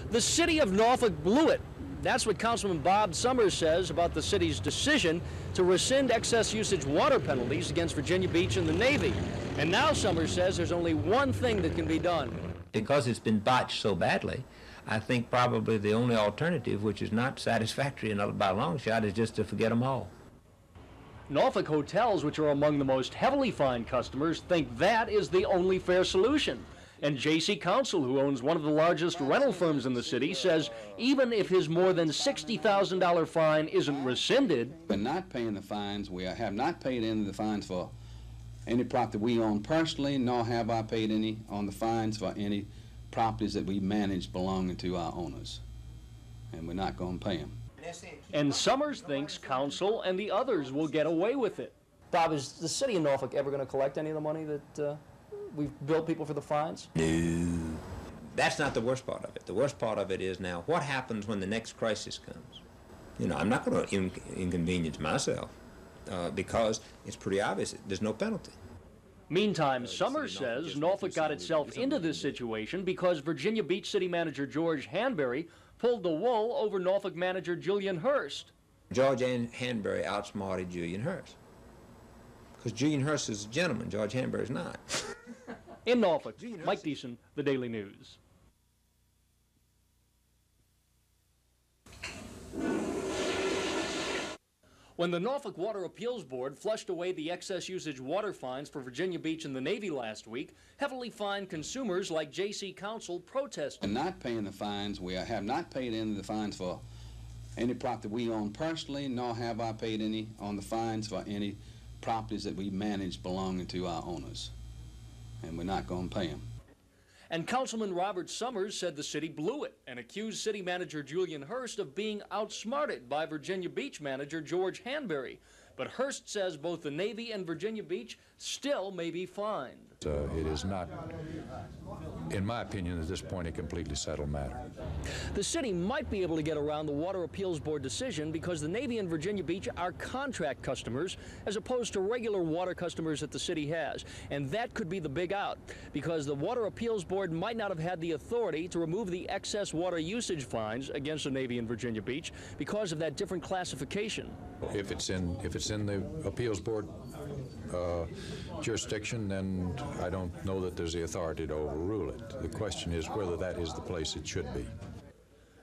The city of Norfolk blew it. That's what Councilman Bob Summers says about the city's decision to rescind excess usage water penalties against Virginia Beach and the Navy. And now Summers says there's only one thing that can be done. Because it's been botched so badly, I think probably the only alternative, which is not satisfactory by a long shot, is just to forget them all. Norfolk hotels, which are among the most heavily fined customers, think that is the only fair solution. And J.C. Council, who owns one of the largest rental firms in the city, says even if his more than $60,000 fine isn't rescinded. We're not paying the fines. We have not paid any of the fines for any property we own personally, nor have I paid any on the fines for any properties that we manage belonging to our owners. And we're not going to pay them. And Summers thinks Council and the others will get away with it. Bob, is the city of Norfolk ever going to collect any of the money that we've billed people for the fines? No. That's not the worst part of it. The worst part of it is now what happens when the next crisis comes. You know, I'm not going to inconvenience myself because it's pretty obvious there's no penalty. Meantime, Summers says Norfolk got itself into this situation because Virginia Beach City Manager George Hanbury pulled the wool over Norfolk manager Julian Hurst. George Hanbury outsmarted Julian Hurst. Because Julian Hurst is a gentleman, George Hanbury's not. In Norfolk, Mike Deason, The Daily News. When the Norfolk Water Appeals Board flushed away the excess usage water fines for Virginia Beach and the Navy last week, heavily fined consumers like J.C. Council protested. And not paying the fines, we have not paid any of the fines for any property we own personally, nor have I paid any on the fines for any properties that we manage belonging to our owners. And we're not going to pay them. And Councilman Robert Summers said the city blew it and accused city manager Julian Hurst of being outsmarted by Virginia Beach manager George Hanbury. But Hurst says both the Navy and Virginia Beach still may be fined. It is not, in my opinion, at this point, a completely settled matter. The city might be able to get around the Water Appeals Board decision because the Navy and Virginia Beach are contract customers as opposed to regular water customers that the city has. And that could be the big out because the Water Appeals Board might not have had the authority to remove the excess water usage fines against the Navy and Virginia Beach because of that different classification. If it's in the Appeals Board jurisdiction, then I don't know that there's the authority to overrule it. The question is whether that is the place it should be.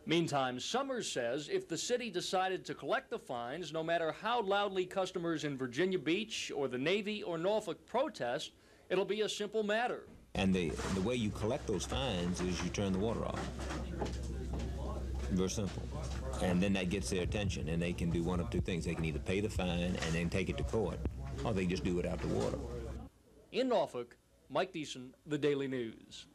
Meantime, Summers says if the city decided to collect the fines, no matter how loudly customers in Virginia Beach or the Navy or Norfolk protest, it'll be a simple matter. And the way you collect those fines is you turn the water off. Very simple. And then that gets their attention, and they can do one of two things. They can either pay the fine and then take it to court, or they just do it out the water. In Norfolk, Mike Deason, The Daily News.